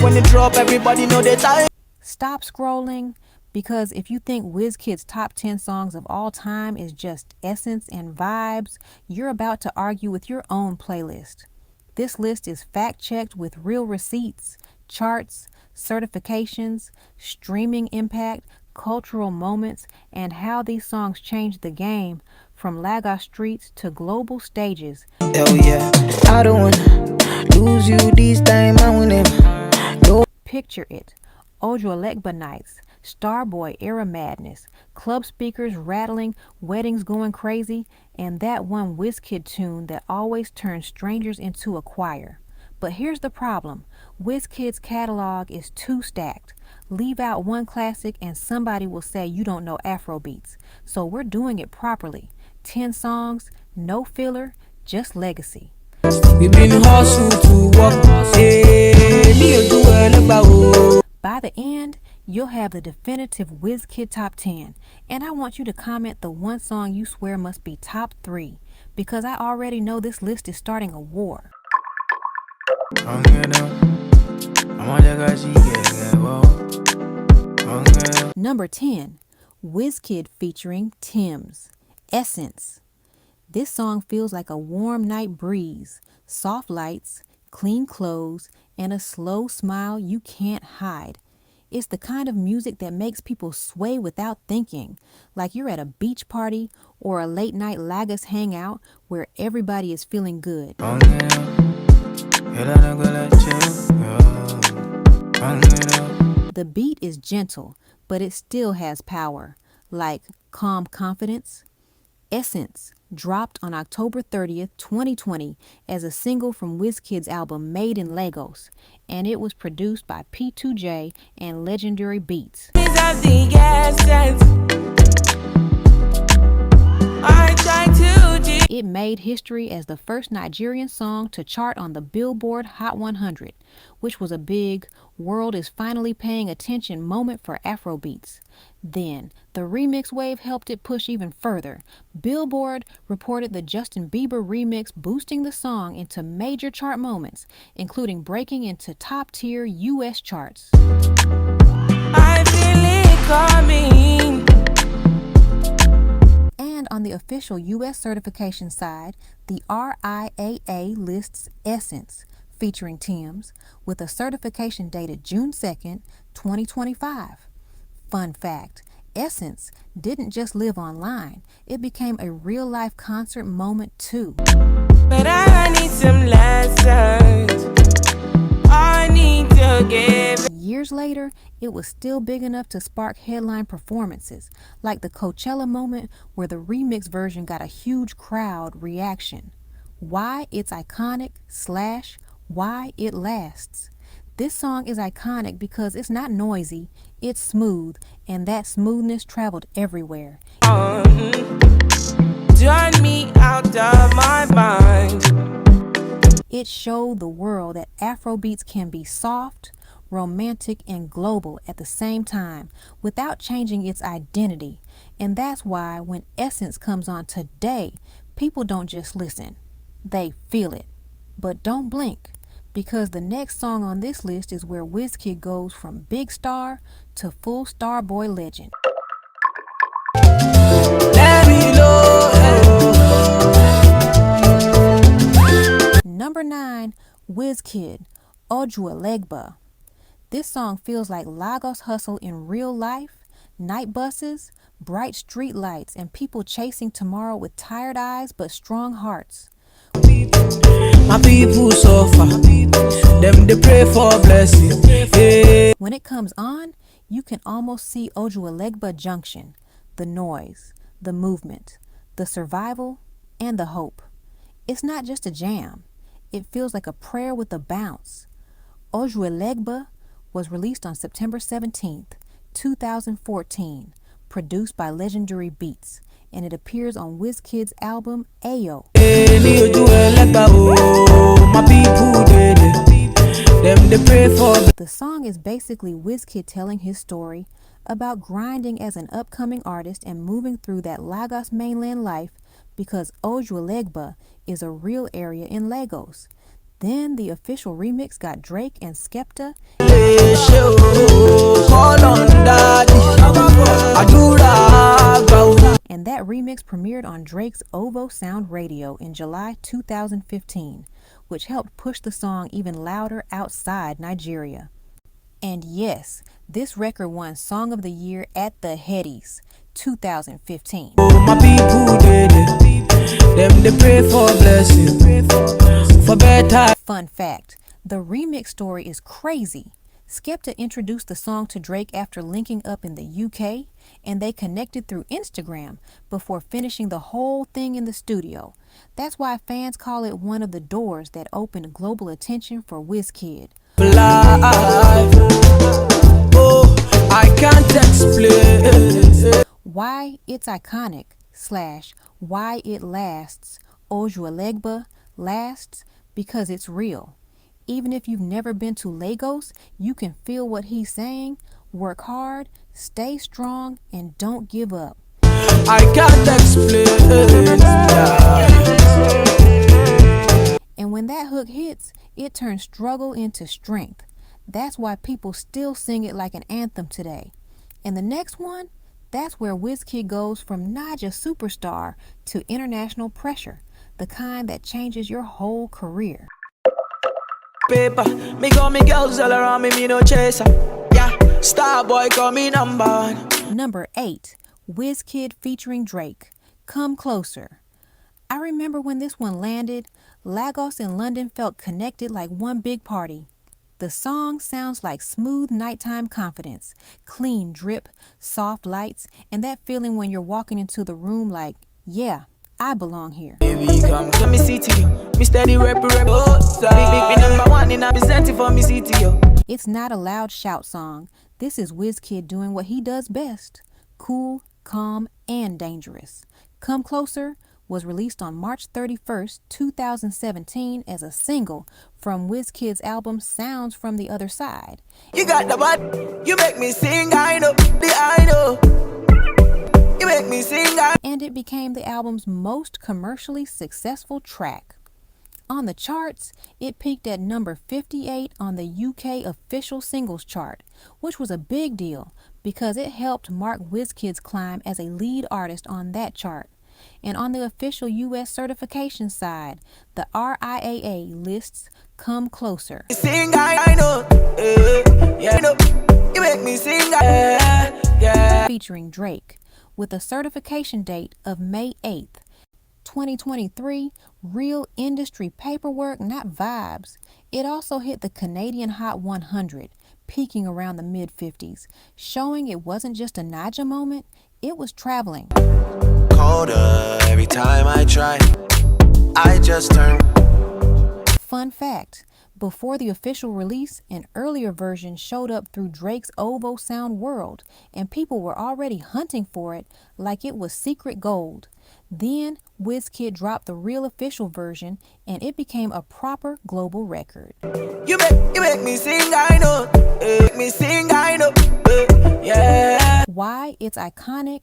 When it drop, everybody know they tie. Stop scrolling, because if you think Wizkid's top 10 songs of all time is just essence and vibes, you're about to argue with your own playlist. This list is fact-checked with real receipts, charts, certifications, streaming impact, cultural moments, and how these songs changed the game from Lagos streets to global stages. Hell yeah, I don't wanna lose you this time, I win it. Picture it. Ojuelegba nights, Starboy era madness, club speakers rattling, weddings going crazy, and that one Wizkid tune that always turns strangers into a choir. But here's the problem. Wizkid's catalog is too stacked. Leave out one classic and somebody will say you don't know Afrobeats. So we're doing it properly. 10 songs, no filler, just legacy. We've been hustle to walk. By the end, you'll have the definitive Wizkid top 10, and I want you to comment the one song you swear must be top 3, because I already know this list is starting a war. Number 10, Wizkid featuring Tim's, Essence. This song feels like a warm night breeze, soft lights, clean clothes, and a slow smile you can't hide. It's the kind of music that makes people sway without thinking, like you're at a beach party or a late night Lagos hangout where everybody is feeling good. The beat is gentle, but it still has power, like Calm Confidence. Essence dropped on October 30th, 2020 as a single from Wizkid's album Made in Lagos, and it was produced by P2J and Legendary Beats. It made history as the first Nigerian song to chart on the Billboard Hot 100, which was a big world is finally paying attention moment for Afrobeats. Then, the remix wave helped it push even further. Billboard reported the Justin Bieber remix boosting the song into major chart moments, including breaking into top-tier U.S. charts. I feel it coming. And on the official U.S. certification side, the RIAA lists Essence, featuring Tim's, with a certification dated June 2nd, 2025. Fun fact, Essence didn't just live online, it became a real-life concert moment too. But I need some lessons. I need to give. Years later, it was still big enough to spark headline performances, like the Coachella moment where the remix version got a huge crowd reaction. Why it's iconic / why it lasts. This song is iconic because it's not noisy, it's smooth, and that smoothness traveled everywhere. Done me out of my mind. It showed the world that Afrobeats can be soft, romantic, and global at the same time without changing its identity. And that's why when Essence comes on today, people don't just listen, they feel it. But don't blink, because the next song on this list is where Wizkid goes from big star to full Starboy legend. Number 9, Wizkid, Ojuelegba. This song feels like Lagos hustle in real life, night buses, bright street lights, and people chasing tomorrow with tired eyes but strong hearts. My people suffer, them they pray for blessing. Hey. When it comes on, you can almost see Ojuelegba Junction, the noise, the movement, the survival, and the hope. It's not just a jam. It feels like a prayer with a bounce. Ojuelegba was released on September 17th, 2014, produced by Legendary Beats, and it appears on Wizkid's album Ayo. The song is basically Wizkid telling his story about grinding as an upcoming artist and moving through that Lagos mainland life because Ojuelegba is a real area in Lagos. Then the official remix got Drake and Skepta, and that remix premiered on Drake's OVO Sound Radio in July 2015, which helped push the song even louder outside Nigeria. And yes, this record won Song of the Year at the Headies 2015. My people did it. Them they pray for blessing, for better. Fun fact, the remix story is crazy. Skepta introduced the song to Drake after linking up in the UK, and they connected through Instagram before finishing the whole thing in the studio. That's why fans call it one of the doors that opened global attention for Wizkid. Oh, I can't explain Why it's iconic / why it lasts. Ojuelegba lasts because it's real. Even if you've never been to Lagos, you can feel what he's saying. Work hard, stay strong, and don't give up. I can't explain. And when that hook hits, it turns struggle into strength. That's why people still sing it like an anthem today. And the next one, that's where Wizkid goes from not just superstar to international pressure, the kind that changes your whole career. Paper, me got me girls all around me, me no chaser. Yeah, Starboy call me number 1. Number 8, Wizkid featuring Drake, Come Closer. I remember when this one landed, Lagos and London felt connected like one big party. The song sounds like smooth nighttime confidence, clean drip, soft lights, and that feeling when you're walking into the room like, yeah, I belong here. Baby, come to me city, me steady rep. Big number 1 in representing for me city. It's not a loud shout song. This is Wizkid doing what he does best, cool, calm, and dangerous. Come Closer was released on March 31st, 2017 as a single from Wizkid's album Sounds from the Other Side. You got the bud, you make me sing, I know. You make me sing, and it became the album's most commercially successful track. On the charts, it peaked at number 58 on the UK official singles chart, which was a big deal because it helped mark Wizkid's climb as a lead artist on that chart. And on the official US certification side, the RIAA lists Come Closer, sing, I know. Yeah, I know. You make me sing, featuring Drake, with a certification date of May 8th. 2023, real industry paperwork, not vibes. It also hit the Canadian Hot 100, peaking around the mid-50s, showing it wasn't just a Naija moment, it was traveling. Colder every time I try, I just turn. Fun fact, before the official release, an earlier version showed up through Drake's OVO Sound World, and people were already hunting for it like it was secret gold. Then Wizkid dropped the real official version, and it became a proper global record. You make me sing, I know. Make me sing, I know. Yeah. Why it's iconic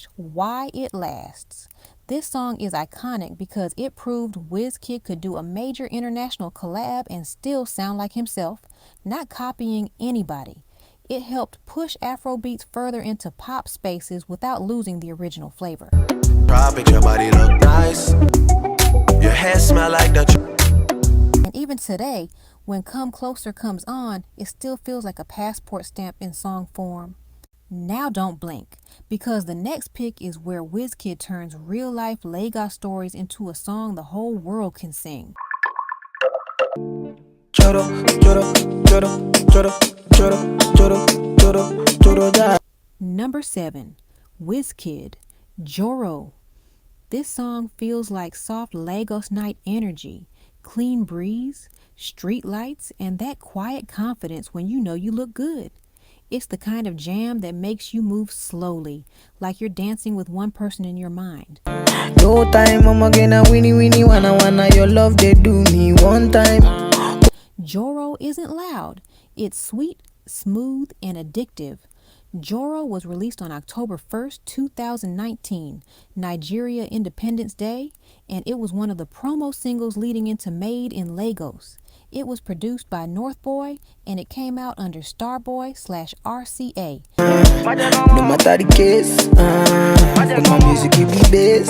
/ why it lasts. This song is iconic because it proved Wizkid could do a major international collab and still sound like himself, not copying anybody. It helped push Afrobeats further into pop spaces without losing the original flavor. Probably your body look nice. Your hair smell like the. And even today, when Come Closer comes on, it still feels like a passport stamp in song form. Now don't blink, because the next pick is where Wizkid turns real-life Lagos stories into a song the whole world can sing. Joro, Joro, Joro, Joro, Joro, Joro, Joro, Joro. Number 7, Wizkid, Joro. This song feels like soft Lagos night energy, clean breeze, street lights, and that quiet confidence when you know you look good. It's the kind of jam that makes you move slowly, like you're dancing with one person in your mind. No time, I'm gonna winnie, wanna, your love, they do me one time. Joro isn't loud. It's sweet, smooth, and addictive. Joro was released on October 1st, 2019, Nigeria Independence Day, and it was one of the promo singles leading into Made in Lagos. It was produced by Northboy, and it came out under Starboy/RCA. No matter the case, my music keep the bass.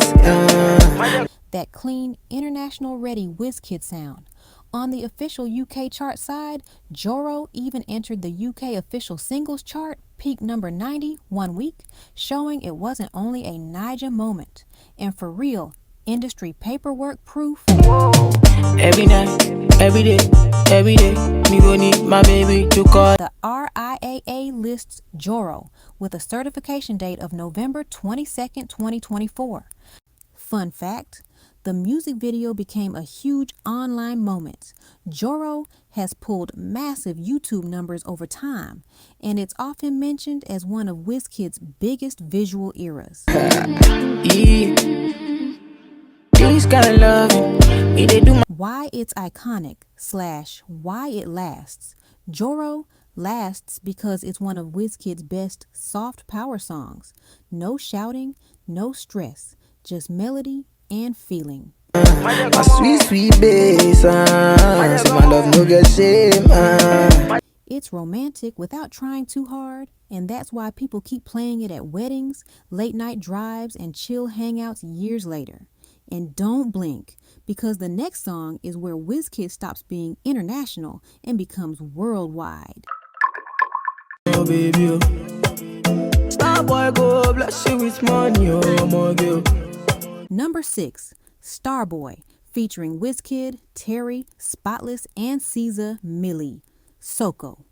That clean, international-ready Wizkid sound. On the official UK chart side, Joro even entered the UK official singles chart, peaked number 90 1 week, showing it wasn't only a Niger moment. And for real, industry paperwork proof. Every night, every day, me go need my baby to call. The RIAA lists Joro with a certification date of November 22nd, 2024. Fun fact, the music video became a huge online moment. Joro has pulled massive YouTube numbers over time, and it's often mentioned as one of Wizkid's biggest visual eras. Why it's iconic / why it lasts. Joro lasts because it's one of Wizkid's best soft power songs. No shouting, no stress, just melody and feeling. My sweet, sweet bass, so my love no get shame. It's romantic without trying too hard, and that's why people keep playing it at weddings, late night drives, and chill hangouts years later. And don't blink, because the next song is where Wizkid stops being international and becomes worldwide. Oh baby, oh. Starboy go bless you with money, oh my girl. Number 6, Starboy, featuring Wizkid, Terry, Spotless, and Caesar Millie, Soko.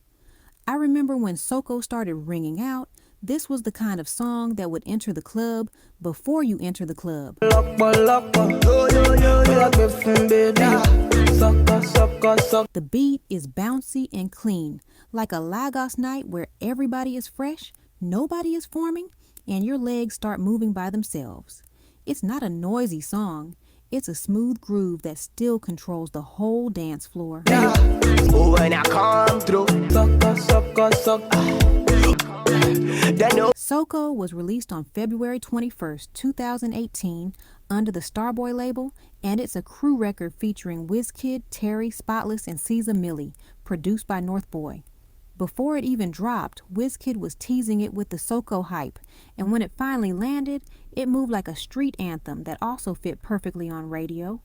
I remember when Soko started ringing out, this was the kind of song that would enter the club before you enter the club. The beat is bouncy and clean, like a Lagos night where everybody is fresh, nobody is forming, and your legs start moving by themselves. It's not a noisy song. It's a smooth groove that still controls the whole dance floor. When I come through, Soko was released on February 21st, 2018 under the Starboy label, and it's a crew record featuring Wizkid, Terry, Spotless, and Caesar Millie, produced by Northboy. Before it even dropped, Wizkid was teasing it with the Soko hype, and when it finally landed, it moved like a street anthem that also fit perfectly on radio.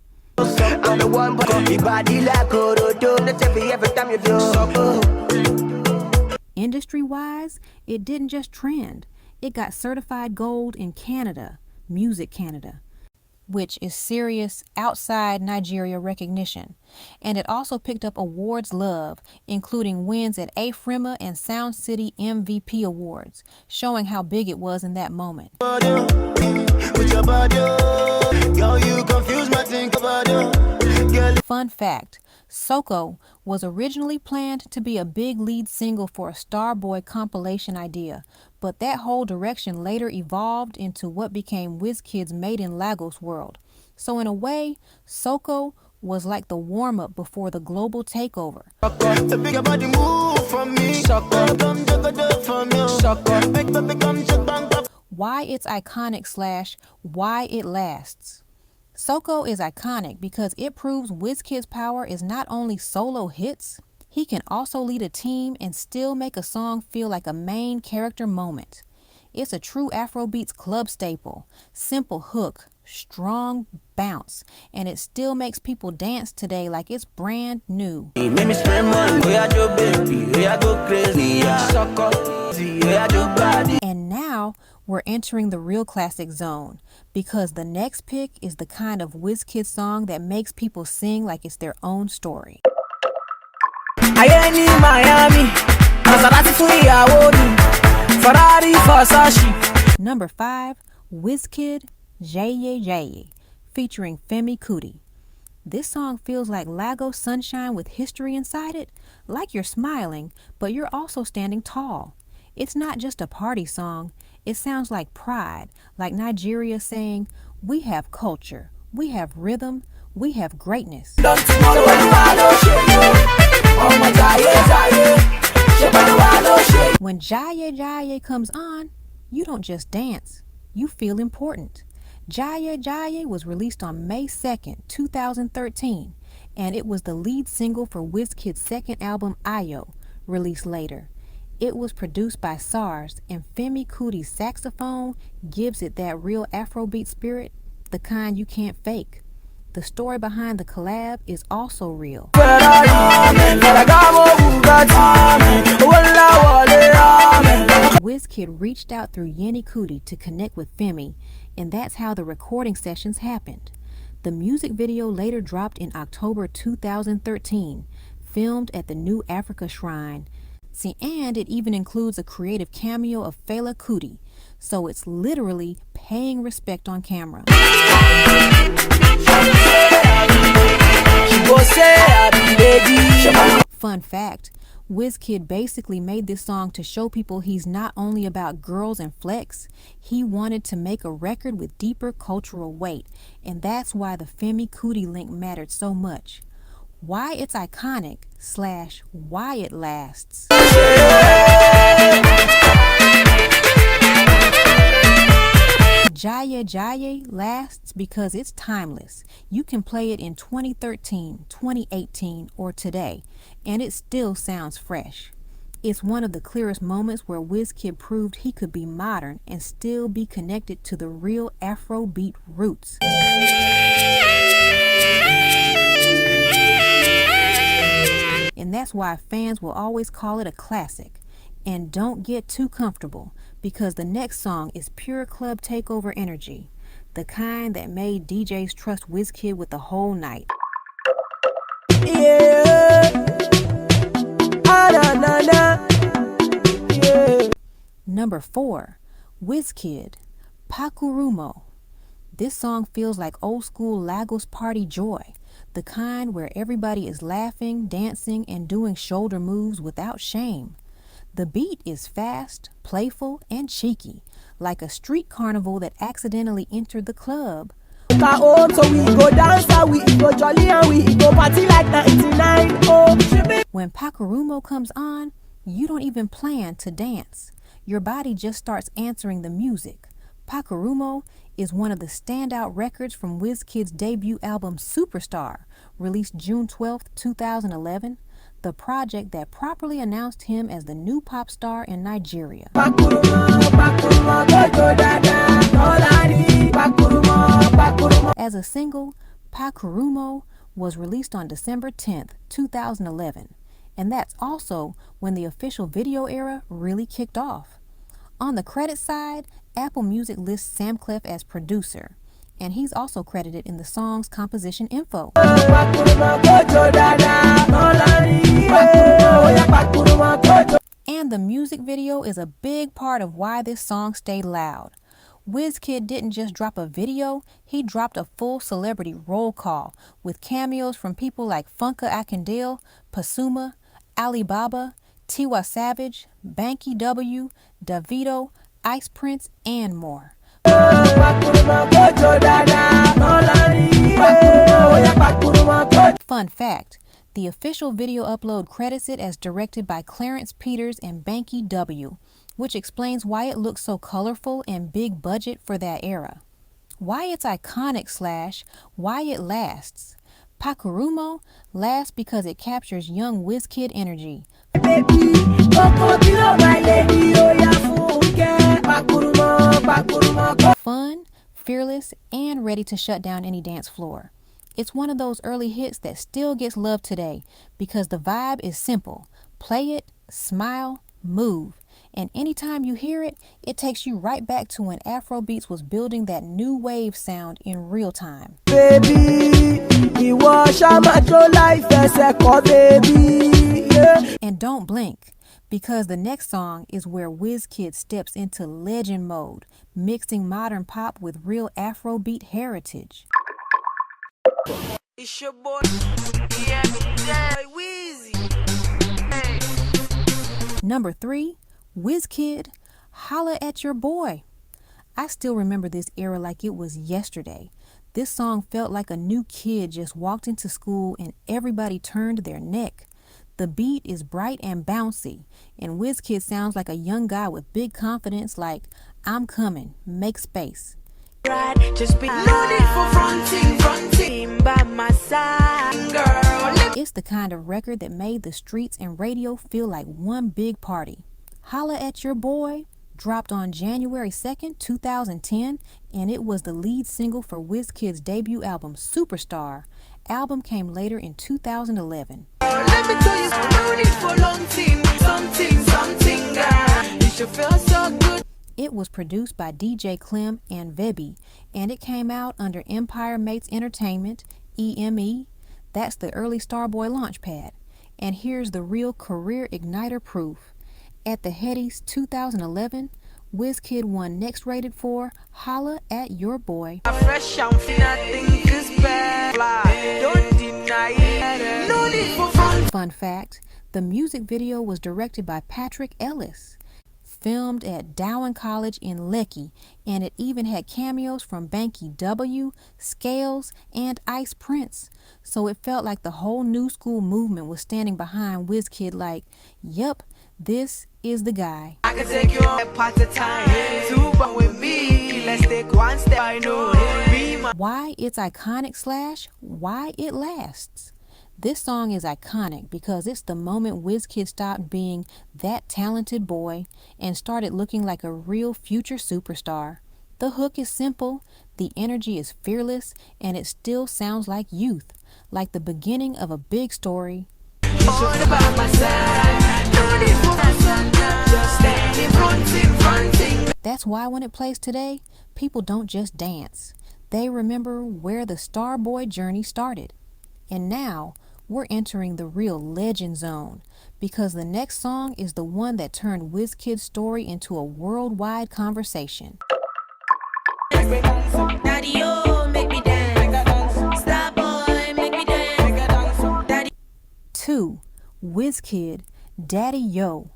Industry-wise, it didn't just trend. It got certified gold in Canada, Music Canada, which is serious outside Nigeria recognition. And it also picked up awards love, including wins at AFRO and Sound City MVP Awards, showing how big it was in that moment. Fun fact, Soko was originally planned to be a big lead single for a Starboy compilation idea, but that whole direction later evolved into what became Wizkid's Made in Lagos world. So in a way, Soko was like the warm-up before the global takeover. Why it's iconic / why it lasts. Soko is iconic because it proves Wizkid's power is not only solo hits, he can also lead a team and still make a song feel like a main character moment. It's a true Afrobeats club staple, simple hook, strong bounce, and it still makes people dance today like it's brand new. And now we're entering the real classic zone, because the next pick is the kind of Wizkid song that makes people sing like it's their own story. Number 5, Wizkid, Jaye Jaye, featuring Femi Kuti. This song feels like Lagos sunshine with history inside it, like you're smiling, but you're also standing tall. It's not just a party song. It sounds like pride, like Nigeria saying, we have culture, we have rhythm, we have greatness. When Jaye Jaye comes on, you don't just dance, you feel important. Jaye Jaye was released on May 2nd, 2013, and it was the lead single for Wizkid's second album, Ayo, released later. It was produced by SARS, and Femi Kuti's saxophone gives it that real Afrobeat spirit, the kind you can't fake. The story behind the collab is also real. Wizkid reached out through Yenny Kuti to connect with Femi, and that's how the recording sessions happened. The music video later dropped in October 2013, filmed at the New Africa Shrine. See, and it even includes a creative cameo of Fela Kuti, so it's literally paying respect on camera. Fun fact, Wizkid basically made this song to show people he's not only about girls and flex, he wanted to make a record with deeper cultural weight, and that's why the Femi Kuti link mattered so much. Why it's iconic / why it lasts. Jaye Jaye lasts because it's timeless. You can play it in 2013, 2018, or today, and it still sounds fresh. It's one of the clearest moments where Wizkid proved he could be modern and still be connected to the real Afrobeat roots. And that's why fans will always call it a classic. And don't get too comfortable, because the next song is pure club takeover energy, the kind that made DJs trust Wizkid with the whole night. Yeah. Ah, na, na, na. Yeah. Number 4, Wizkid, Pakurumo. This song feels like old school Lagos party joy, the kind where everybody is laughing, dancing, and doing shoulder moves without shame. The beat is fast, playful, and cheeky, like a street carnival that accidentally entered the club. When Pakurumo comes on, you don't even plan to dance. Your body just starts answering the music. Pakurumo is one of the standout records from Wizkid's debut album Superstar, released June 12, 2011. The project that properly announced him as the new pop star in Nigeria. As a single, Pakurumo was released on December 10th, 2011, and that's also when the official video era really kicked off. On the credit side, Apple Music lists Sam Clef as producer, and he's also credited in the song's composition info. And the music video is a big part of why this song stayed loud. Wizkid didn't just drop a video, he dropped a full celebrity roll call with cameos from people like Funka Akindele, Pasuma, Alibaba, Tiwa Savage, Banky W, Davido, Ice Prince, and more. Fun fact, the official video upload credits it as directed by Clarence Peters and Banky W, which explains why it looks so colorful and big budget for that era. Why it's iconic / why it lasts. Pakurumo lasts because it captures young Wizkid energy. Fun, fearless, and ready to shut down any dance floor. It's one of those early hits that still gets love today because the vibe is simple. Play it, smile, move. And anytime you hear it, it takes you right back to when Afrobeats was building that new wave sound in real time. Baby, and don't blink, because the next song is where Wizkid steps into legend mode, mixing modern pop with real Afrobeat heritage. It's your boy, Weezy. Number 3, Wizkid, Holla at Your Boy. I still remember this era like it was yesterday. This song felt like a new kid just walked into school and everybody turned their neck. The beat is bright and bouncy, and Wizkid sounds like a young guy with big confidence like, I'm coming, make space. Just be loaded for fronting by my side, girl. It's the kind of record that made the streets and radio feel like one big party. Holla at Your Boy dropped on January 2nd, 2010, and it was the lead single for Wizkid's debut album, Superstar. Album came later in 2011. Let me tell you, no need for long thing, something, girl. You should feel so good. It was produced by DJ Clem and Vebi, and it came out under Empire Mates Entertainment, EME. That's the early Starboy launchpad. And here's the real career igniter proof. At the Headies 2011, Wizkid won Next Rated for Holla at Your Boy. Fresh and nothing is bad. Don't deny it. No need for fun. Fun fact, the music video was directed by Patrick Ellis, filmed at Dowen College in Lekki, and it even had cameos from Banky W, Scales, and Ice Prince. So it felt like the whole new school movement was standing behind Wizkid like, yup, this is the guy. I can take you on a part of time. Two but with me. Let's take one step. I know. Why it's iconic / why it lasts. This song is iconic because it's the moment Wizkid stopped being that talented boy and started looking like a real future superstar. The hook is simple, the energy is fearless, and it still sounds like youth, like the beginning of a big story. That's why when it plays today, people don't just dance. They remember where the Starboy journey started. And now, we're entering the real legend zone, because the next song is the one that turned Wizkid's story into a worldwide conversation. Daddy, yo, make me dance. Starboy, make me dance. Daddy. 2. Wizkid, Daddy Yo.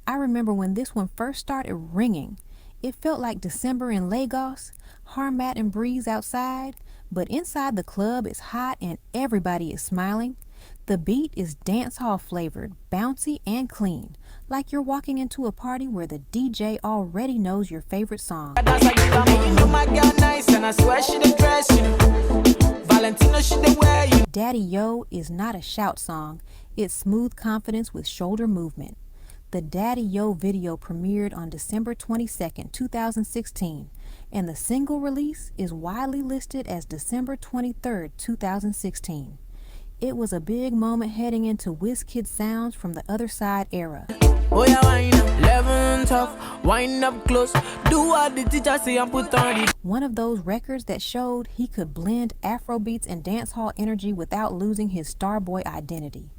I remember when this one first started ringing. It felt like December in Lagos, Harmat and breeze outside, but inside the club it's hot and everybody is smiling. The beat is dancehall flavored, bouncy and clean, like you're walking into a party where the DJ already knows your favorite song. Daddy Yo is not a shout song, it's smooth confidence with shoulder movement. The Daddy Yo video premiered on December 22nd, 2016, and the single release is widely listed as December 23rd, 2016. It was a big moment heading into Wizkid sounds from the Other Side era. Oh yeah, wine up, 11 tough, wind up close, do what the teacher say and put on it. One of those records that showed he could blend Afrobeats and dancehall energy without losing his Starboy identity.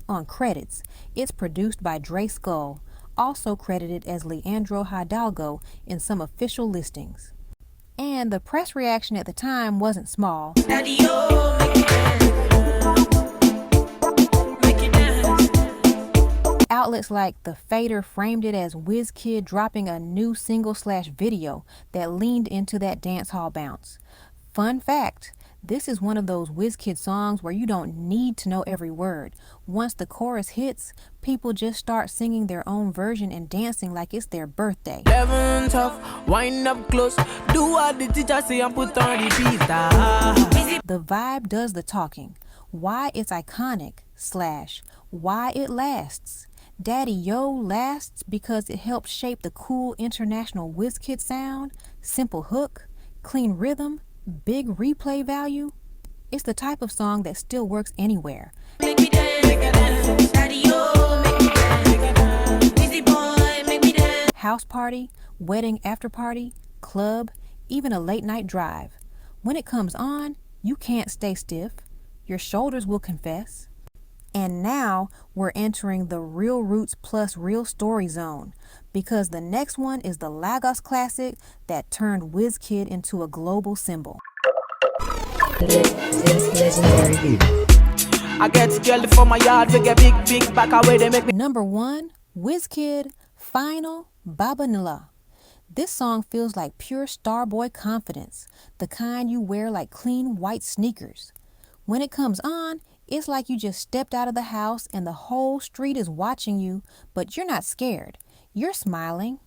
On credits, it's produced by Dre Skull, also credited as Leandro Hidalgo in some official listings. And the press reaction at the time wasn't small. Daddy, yo, make me dance. Make it dance. Outlets like The Fader framed it as Wizkid dropping a new single/video that leaned into that dancehall bounce. Fun fact, this is one of those Wizkid songs where you don't need to know every word. Once the chorus hits, people just start singing their own version and dancing like it's their birthday. 11 tough, wind up close, do what the teacher say and put on the beat. The vibe does the talking. Why it's iconic / why it lasts. Daddy Yo lasts because it helped shape the cool international Wizkid sound, simple hook, clean rhythm, big replay value. It's the type of song that still works anywhere. Make me dance, make me dance. Daddy, yo, make me dance. Busy boy, make me dance. House party, wedding after party, club, even a late night drive. When it comes on, you can't stay stiff. Your shoulders will confess. And now we're entering the real roots plus real story zone, because the next one is the Lagos classic that turned Wizkid into a global symbol. I get girl from my yard, we get big back away, they make me. Number 1, Wizkid, Final, Babanilla. This song feels like pure Starboy confidence, the kind you wear like clean white sneakers. When it comes on, It's like you just stepped out of the house and the whole street is watching you, but you're not scared. You're smiling.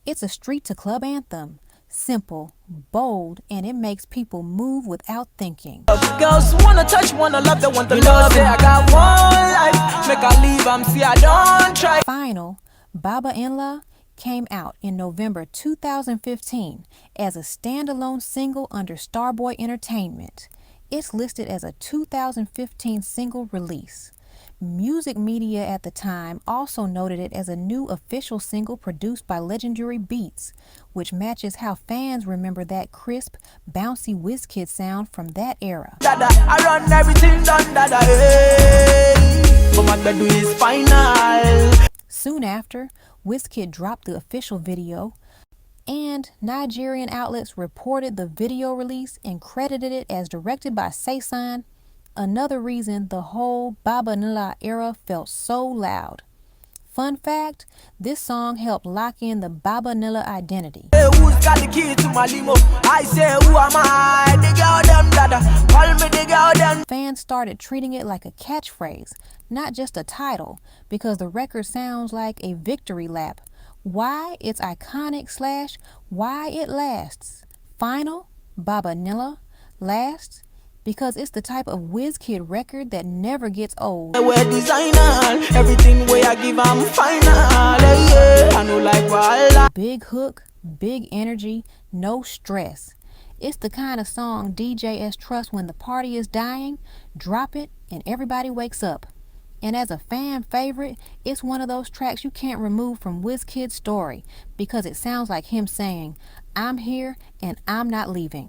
It's a street to club anthem. Simple, bold, and it makes people move without thinking. Girls wanna touch, wanna love, they want the love. Say I got one life, make I leave, I'm see I don't try. Final, Baba Nla came out in November 2015 as a standalone single under Starboy Entertainment. It's listed as a 2015 single release. Music media at the time also noted it as a new official single produced by Legendary Beats, which matches how fans remember that crisp, bouncy Wizkid sound from that era. Dada, I run everything done, dada, hey. But my bed is final. Soon after, Wizkid dropped the official video, and Nigerian outlets reported the video release and credited it as directed by Saysan. Another reason the whole Baba Nla era felt so loud. Fun fact, this song helped lock in the Baba Nla identity. Hey, who's got the key to my limo? I say, who am I? The girl them, dada. Call me the girl them. Fans started treating it like a catchphrase, not just a title, because the record sounds like a victory lap. Why it's iconic / why it lasts. Final, Baba Nla, lasts, because it's the type of Wizkid record that never gets old. I wear designer, everything way I give I'm final. Yeah, I know like Walla. Big hook, big energy, no stress. It's the kind of song DJs trust when the party is dying. Drop it and everybody wakes up. And as a fan favorite, it's one of those tracks you can't remove from Wizkid's story because it sounds like him saying, I'm here and I'm not leaving.